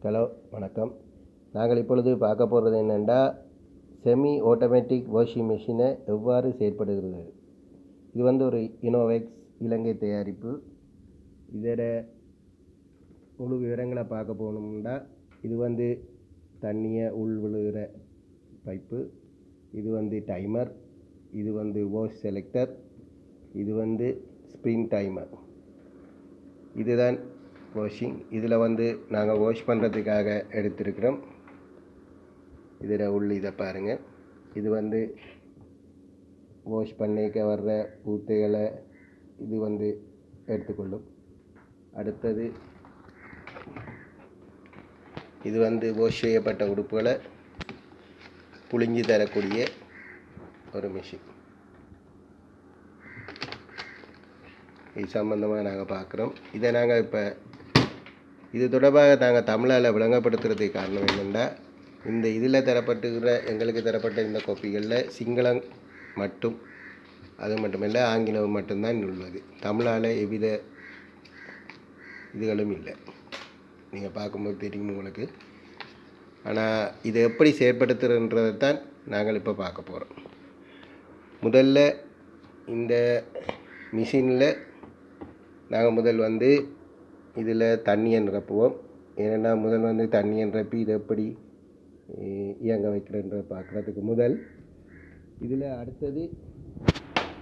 Hello வணக்கம். நாங்கள் இப்பொழுது பார்க்க போகிறது என்னென்னா, செமி ஆட்டோமேட்டிக் வாஷிங் மிஷினை எவ்வாறு செயற்படுகிறது. இது ஒரு இனோவெக்ஸ் இலங்கை தயாரிப்பு. இதோட முழு விவரங்களை பார்க்க போகணும்னா, இது தண்ணியை உள் விழுகிற பைப்பு, இது டைமர், இது வாஷ் செலக்டர், இது ஸ்ப்ரிங் டைமர். இதுதான் வாஷிங். இதில் நாங்கள் வாஷ் பண்ணுறதுக்காக எடுத்திருக்கிறோம். இதில் இதை பாருங்கள். இது வாஷ் பண்ணிக்க வர்ற ஊத்தைகளை இது எடுத்துக்கொள்ளும். அடுத்தது இது வாஷ் செய்யப்பட்ட உடுப்புகளை புழிஞ்சு தரக்கூடிய ஒரு மிஷின். இது சம்பந்தமாக நாங்கள் பார்க்குறோம். இதை நாங்கள் இப்போ இது தொடர்பாக நாங்கள் தமிழால் விளங்கப்படுத்துறதுக்கு காரணம் என்னென்னா, இந்த இதில் எங்களுக்கு தரப்பட்ட இந்த கோப்பிகளில் சிங்களம் மட்டும், அது மட்டுமில்லை ஆங்கிலம் மட்டும்தான் உள்ளது. தமிழால் எவ்வித இதுகளும் இல்லை. நீங்கள் பார்க்கும்போது தெரியும் உங்களுக்கு. ஆனால் இதை எப்படி செயற்படுத்துகிறன்றதை தான் நாங்கள் இப்போ பார்க்க போகிறோம். முதல்ல இந்த மிஷினில் நாங்கள் முதல் இதில் தண்ணியை நிரப்புவோம். ஏன்னா முதல் தண்ணியை நிரப்பி இதை எப்படி இயங்க வைக்கிறன்ற பார்க்குறதுக்கு முதல் இதில் அடுத்தது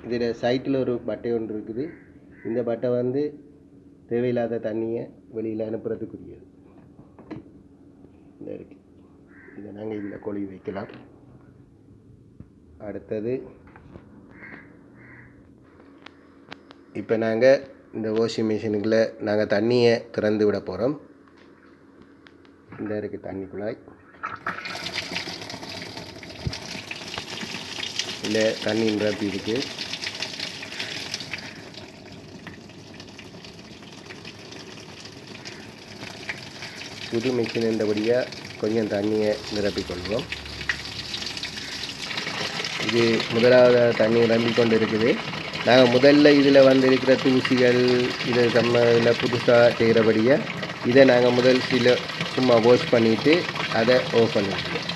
இதில் சைட்டில் ஒரு பட்டை ஒன்று இருக்குது. இந்த பட்டை தேவையில்லாத தண்ணியை வெளியில் அனுப்புறதுக்குரியது. இந்த இருக்குது. இதை நாங்கள் இதில் கொழி வைக்கலாம். அடுத்தது இப்போ நாங்கள் இந்த வாஷிங் மிஷினுக்குள்ளே நாங்கள் தண்ணியை திறந்து விட போகிறோம். இந்த இருக்குது தண்ணி குழாய். இல்லை தண்ணி நிரப்பி இருக்குது. புது மிஷின் இருந்தபடியாக கொஞ்சம் தண்ணியை நிரப்பிக்கொள்வோம். இது முதலாவது தண்ணி நிரம்பி கொண்டு இருக்குது. நாங்கள் முதல்ல இதில் இருக்கிற தூசிகள் இது இதில் புதுசாக செய்கிறபடியாக இதை நாங்கள் முதல் சும்மா வாஷ் பண்ணிவிட்டு அதை ஆஃப் பண்ணிவிடுவோம்.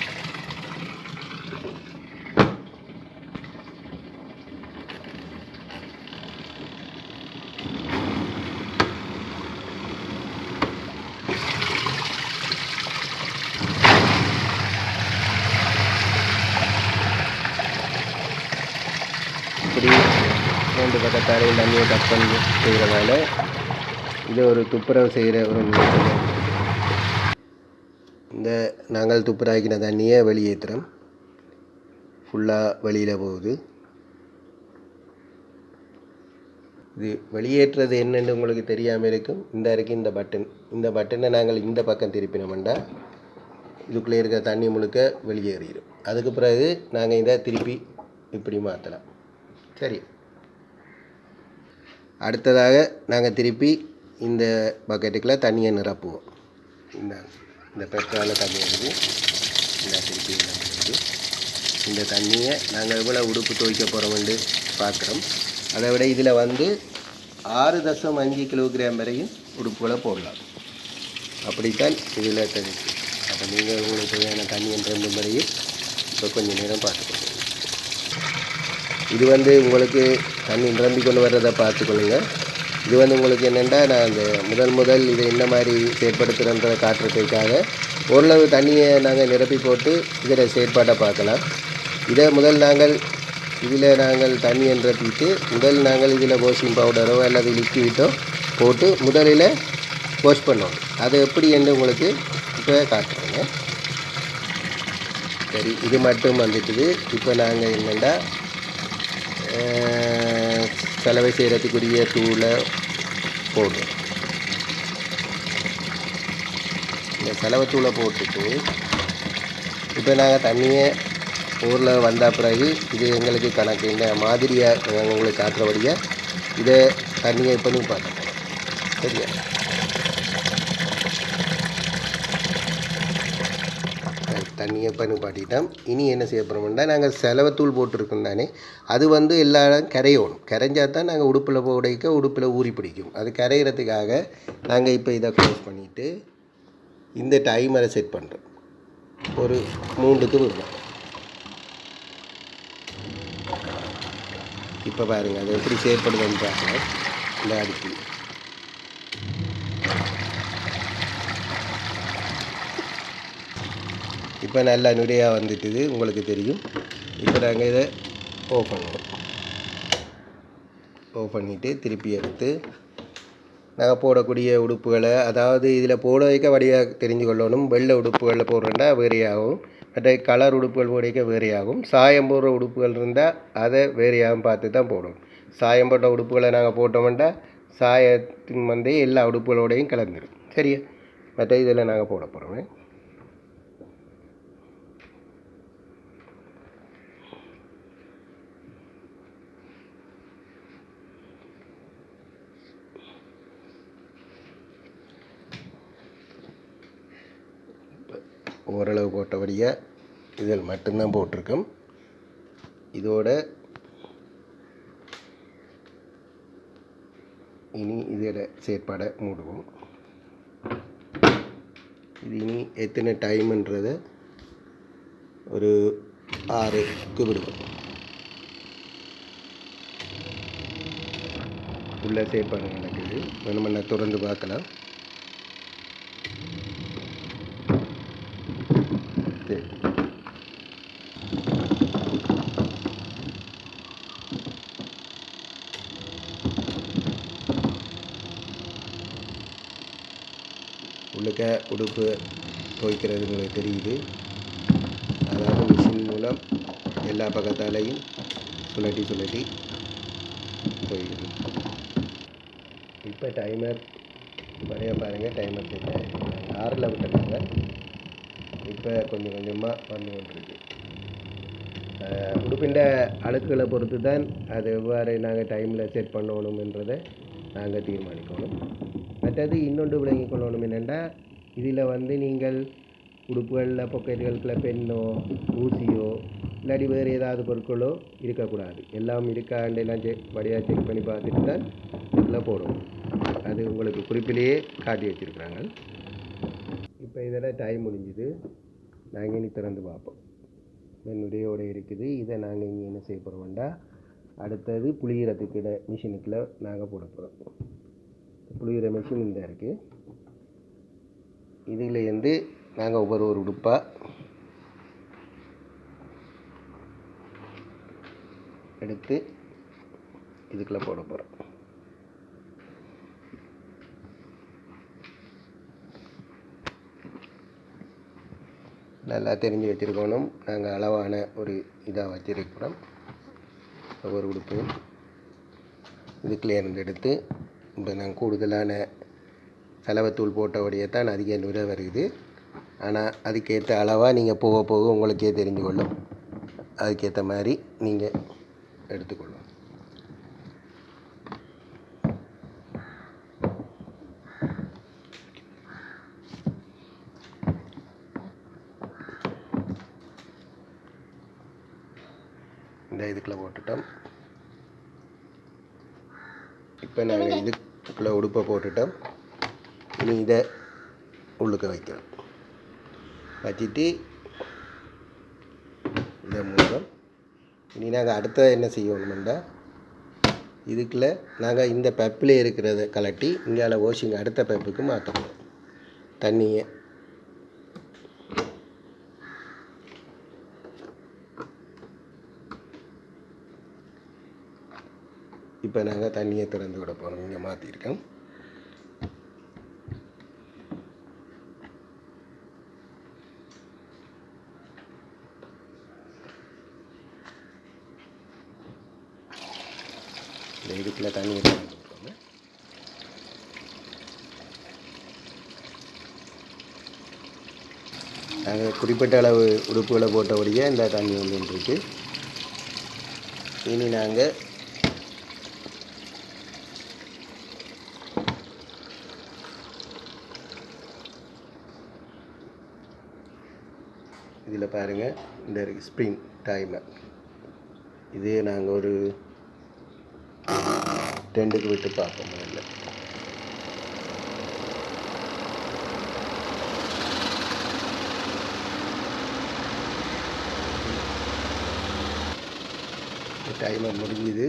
இப்படி 2 பக்கத்தாரையும் தண்ணியை கட் பண்ணி செய்கிறதால இது ஒரு துப்புரவு செய்கிற ஒரு முயற்சி. இந்த நாங்கள் துப்புராக்கின தண்ணியை வெளியேற்றுறோம். ஃபுல்லாக வெளியில் போகுது. இது வெளியேற்றுறது என்னென்னு உங்களுக்கு தெரியாமல் இருக்கும். இந்த பட்டன். இந்த பட்டனை நாங்கள் இந்த பக்கம் திருப்பினோம்னா இதுக்குள்ளே இருக்கிற தண்ணி முழுக்க வெளியேறிடும். அதுக்கு பிறகு நாங்கள் இதை திருப்பி இப்படி மாற்றலாம். சரி, அடுத்ததாக நாங்கள் திருப்பி இந்த பக்கெட்டுக்குள்ளே தண்ணியை நிரப்புவோம். இந்த பெட்ரோலில் தண்ணி இருக்குது. திருப்பி இந்த தண்ணியை நாங்கள் எவ்வளோ உடுப்பு துவைக்க போகிறோம்னு பார்க்குறோம். அதை விட இதில் 6.5 கிலோகிராம் வரையும் உடுப்புகளை போடலாம். அப்படித்தான் இதில் தெரிஞ்சு. அப்போ நீங்கள் உங்களுக்கு தேவையான தண்ணியை நிரம்பும் வரையும் இப்போ கொஞ்சம் நேரம் பார்த்துக்கணும். இது உங்களுக்கு தண்ணி நிரம்பி கொண்டு வர்றதை பார்த்துக்கொள்ளுங்க. இது உங்களுக்கு என்னென்னா, நான் அந்த முதல் இதை என்ன மாதிரி செயற்படுத்துகிறன்றதை காட்டுறதுக்காக ஓரளவு தண்ணியை நாங்கள் நிரப்பி போட்டு இதில் செயற்பாட்டை பார்க்கலாம். இதை நாங்கள் தண்ணியை நிரப்பிட்டு நாங்கள் இதில் வாஷிங் பவுடரோ அல்லது லிக்விட்டோ போட்டு முதலில் வாஷ் பண்ணோம். அது எப்படி என்று உங்களுக்கு இப்போ காட்டுறேங்க. சரி, இது மட்டும் வந்துட்டுது. இப்போ நாங்கள் என்னென்னா செலவை செய்கிறதுக்குரிய தூளை போடுறோம். இந்த செலவத்தூளை போட்டுட்டு இப்போ நாங்கள் தண்ணியை ஊரில் வந்த பிறகு இது எங்களுக்கு கணக்கு இந்த மாதிரியாக நாங்கள் உங்களுக்கு காட்டுறபடியாக இதை தண்ணியை இப்போ பார்த்தோம். சரியா? தண்ணியை பாட்டிட்டோம். இனி என்ன செய்ய போகிறோம்னா, நாங்கள் செலவத்தூள் போட்டிருக்கோம் தானே, அது எல்லா இடம் கரையணும். கரைஞ்சால் தான் நாங்கள் உடுப்பில் ஊறி பிடிக்கும். அது கரைகிறதுக்காக நாங்கள் இப்போ இதை க்ளோஸ் பண்ணிவிட்டு இந்த டைமரை செட் பண்ணுறோம். ஒரு 3க்கு விடணும். இப்போ பாருங்கள் அது எப்படி செயற்படுதுன்னு பார்க்கலாம். இந்த அடுப்பு இப்போ நல்லா நுரையாக வந்துட்டுது, உங்களுக்கு தெரியும். இப்போ நாங்கள் இதை ஓப்பன் பண்ணுவோம். ஓப்பன் பண்ணிவிட்டு திருப்பி எடுத்து நாங்கள் போடக்கூடிய உடுப்புகளை, அதாவது இதில் போட வைக்க வடிவாக தெரிஞ்சு கொள்ளணும். வெள்ளை உடுப்புகளில் போடுறேன்டா வேறையாகும், மற்ற கலர் உடுப்புகள் போட வேறையாகும். சாயம் போடுற உடுப்புகள் இருந்தால் அதை வேறையாகவும் பார்த்து தான் போடணும். சாயம் போட்ட உடுப்புகளை நாங்கள் போட்டோம்னா சாயத்தின் வந்து எல்லா உடுப்புகளோடையும் கலந்துடும். சரியா? மற்ற இதில் நாங்கள் போட போகிறோம். ஓரளவு போட்டபடியாக இதில் மட்டும்தான் போட்டிருக்கோம். இதோட இனி இதோட செயற்பாடை மூடுவோம். இது இனி எத்தனை டைமுன்றதை ஒரு 6க்கு விடுவோம். உள்ள செயற்பாடு நடக்குது, நம்ம திறந்து பார்க்கலாம். உள்ளுக்க உடுப்பு துவைக்கிறது உங்களுக்கு தெரியுது. அதாவது மிஷின் மூலம் எல்லா பக்கத்தாலையும் சுழட்டி துவைக்குது. இப்போ டைமர் வரைய பாருங்கள். டைமர் செட் ஆகிடுச்சு. 6ல் விட்டுருக்காங்க. இப்போ கொஞ்சம் கொஞ்சமாக வந்து கொண்டிருக்கு. உடுப்பின் அழுக்குகளை பொறுத்து தான் அது எவ்வாறு நாங்கள் டைமில் செட் பண்ணணுன்றதை நாங்கள் தீர்மானிக்கணும். மற்றது இன்னொன்று விளங்கி கொள்ளணும் என்னென்னா, இதில் வந்து நீங்கள் உடுப்புகளில் பாக்கெட்டுகளுக்குள்ள பெண்ணோ ஊசியோ இல்லாட்டி வேறு ஏதாவது பொருட்களோ இருக்கக்கூடாது. எல்லாம் இருக்காண்டெல்லாம் வடியாக செக் பண்ணி பார்த்துட்டு தான் இதில் போடணும். அது உங்களுக்கு குறிப்பிலேயே காட்டி வச்சுருக்குறாங்க. இப்போ இதில் டைம் முடிஞ்சுது. நாங்கள் இனி திறந்து பார்ப்போம். என்னுடையோடு இருக்குது. இதை நாங்கள் இங்கே என்ன செய்ய போகிறோம்டா, அடுத்தது புளியறதுக்கு மிஷினுக்குள்ளே நாங்கள் போட போகிறோம். புளியிற மிஷின் இந்த இருக்குது. இதிலேருந்து நாங்கள் ஒவ்வொரு உடுப்பாக எடுத்து இதுக்குள்ளே போட போகிறோம். நல்லா தெரிஞ்சு வச்சுருக்கணும். நாங்கள் அளவான ஒரு இதாக வச்சுருக்கிறோம். ஒவ்வொரு உடுப்பையும் இதுக்குள்ளே இருந்து எடுத்து இப்போ நாங்கள் கூடுதலான செலவத்தூள் போட்டபடியே தான் அதிக நுரை வருது. ஆனால் அதுக்கேற்ற அளவாக நீங்கள் போக போக உங்களுக்கே தெரிஞ்சு கொள்ளும். அதுக்கேற்ற மாதிரி நீங்கள் எடுத்துக்கொள்ளும். இந்த இதுக்குள்ளே போட்டுட்டோம். இப்போ நாங்கள் இதுக்குள்ளே உடுப்பை போட்டுட்டோம். இனி இதை உள்ளுக்க வைக்கிறோம். வச்சுட்டு இதை மூலம் இனி நாங்கள் அடுத்தது என்ன செய்யணுமெண்டா, இதுக்குள்ளே நாங்கள் இந்த பப்பில் இருக்கிறத கலட்டி இங்கே வாஷிங் அடுத்த பப்புக்கு மாற்றணும் தண்ணியை. இப்போ நாங்கள் தண்ணியை திறந்து விட போகிறோம். இங்கே மாற்றிருக்கோம். இந்த இதுக்குள்ள தண்ணியை திறந்து விட்டுருவோங்க. நாங்கள் குறிப்பிட்ட அளவு உடுப்புகளை போட்டபடியே இந்த தண்ணி வந்துருக்கு. இனி நாங்கள் இதில் பாருங்கள், இந்த ஸ்ப்ரிங் டைமர் இதே நாங்கள் ஒரு 2க்கு விட்டு பார்ப்போம். முதல்ல டைமர் முடிஞ்சுது.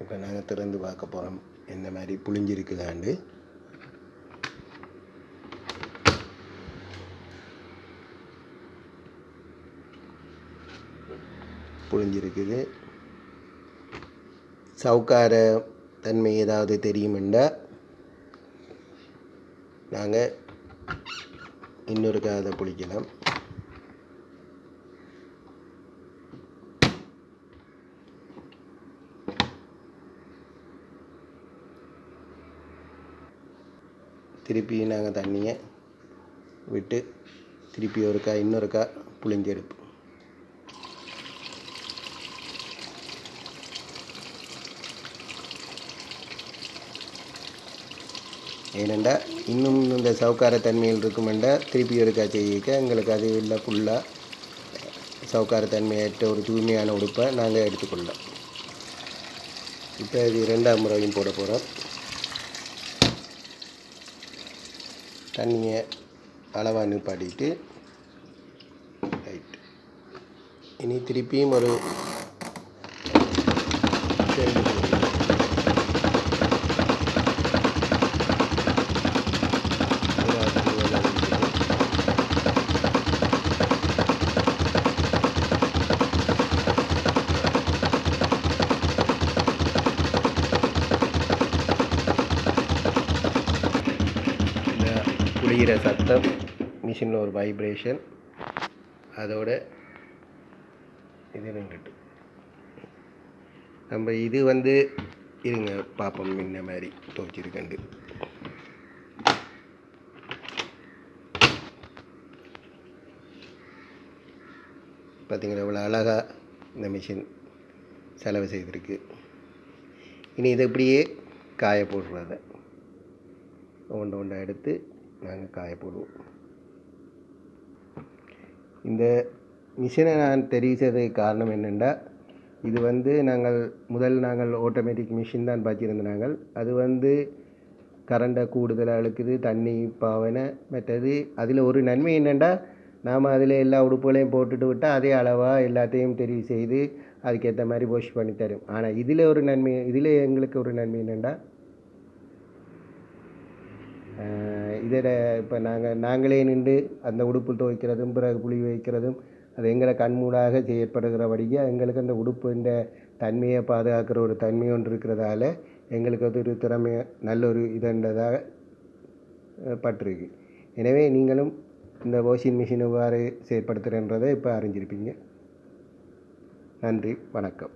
இப்போ நாங்கள் திறந்து பார்க்க போகிறோம் என்ன மாதிரி புளிஞ்சிருக்குதாண்டு. புளிஞ்சிருக்குது. சவுக்கார தன்மை ஏதாவது தெரியுமெண்டா நாங்கள் இன்னொருக்கா அதை புளிக்கலாம். திருப்பி நாங்கள் தண்ணியை விட்டு திருப்பி இன்னொருக்கா புளிஞ்செடுப்போம். ஏனெண்டா இன்னும் இந்த சவுக்கார தன்மையில் இருக்குமெண்டா திருப்பி ஒருக்கா செய்யிக்க எங்களுக்கு அது இல்லை, ஃபுல்லாக சவுக்கார தன்மையற்ற ஒரு தூய்மையான உடுப்பை நாங்கள் எடுத்துக்கொள்ளோம். இப்போ இது 2ஆம் முறையும் போட போகிறோம். தண்ணியை அளவாக நிப்பாட்டிட்டு ரைட். இனி திருப்பியும் ஒரு 2 புளிகிற சத்தம், மிஷினில் ஒரு வைப்ரேஷன், அதோட இது நின்றுட்டு நம்ம இது இருங்க பார்ப்போம் இந்த மாதிரி துவச்சிருக்கண்டு. பார்த்திங்களா இவ்வளோ அழகாக இந்த மிஷின் செலவு செய்திருக்கு. இனி இதை இப்படியே காய போடுறத ஒன்றை எடுத்து நாங்கள் காய போடுவோம். இந்த மிஷினை நான் தெரிவு செய்ததுக்கு காரணம் என்னென்னா, இது நாங்கள் ஆட்டோமேட்டிக் மிஷின் தான் பார்த்திருந்தோம். அது கரண்டை கூடுதலாக இழுக்குது, தண்ணி பாவனை. மற்றது அதில் ஒரு நன்மை என்னென்னா, நாம் அதில் எல்லா உடுப்புகளையும் போட்டுட்டு விட்டால் அதே அளவாக எல்லாத்தையும் தெரிவு செய்து அதுக்கேற்ற மாதிரி வாஷ் பண்ணி தரும். ஆனால் இதில் எங்களுக்கு ஒரு நன்மை என்னென்னா, இதில் இப்போ நாங்களே நின்று அந்த உடுப்பு துவைக்கிறதும் பிறகு புளி வைக்கிறதும் அது எங்களை கண்மூடாக செயற்படுகிறபடியாக எங்களுக்கு அந்த உடுப்பின் தன்மையை பாதுகாக்கிற ஒரு தன்மை ஒன்று இருக்கிறதால எங்களுக்கு அது ஒரு திறமை நல்ல ஒரு இதன்றதாக பட்டிருக்கு. எனவே நீங்களும் இந்த வாஷிங் மிஷின் எவ்வாறு செயற்படுத்துகிறன்றதை இப்போ அறிஞ்சிருப்பீங்க. நன்றி, வணக்கம்.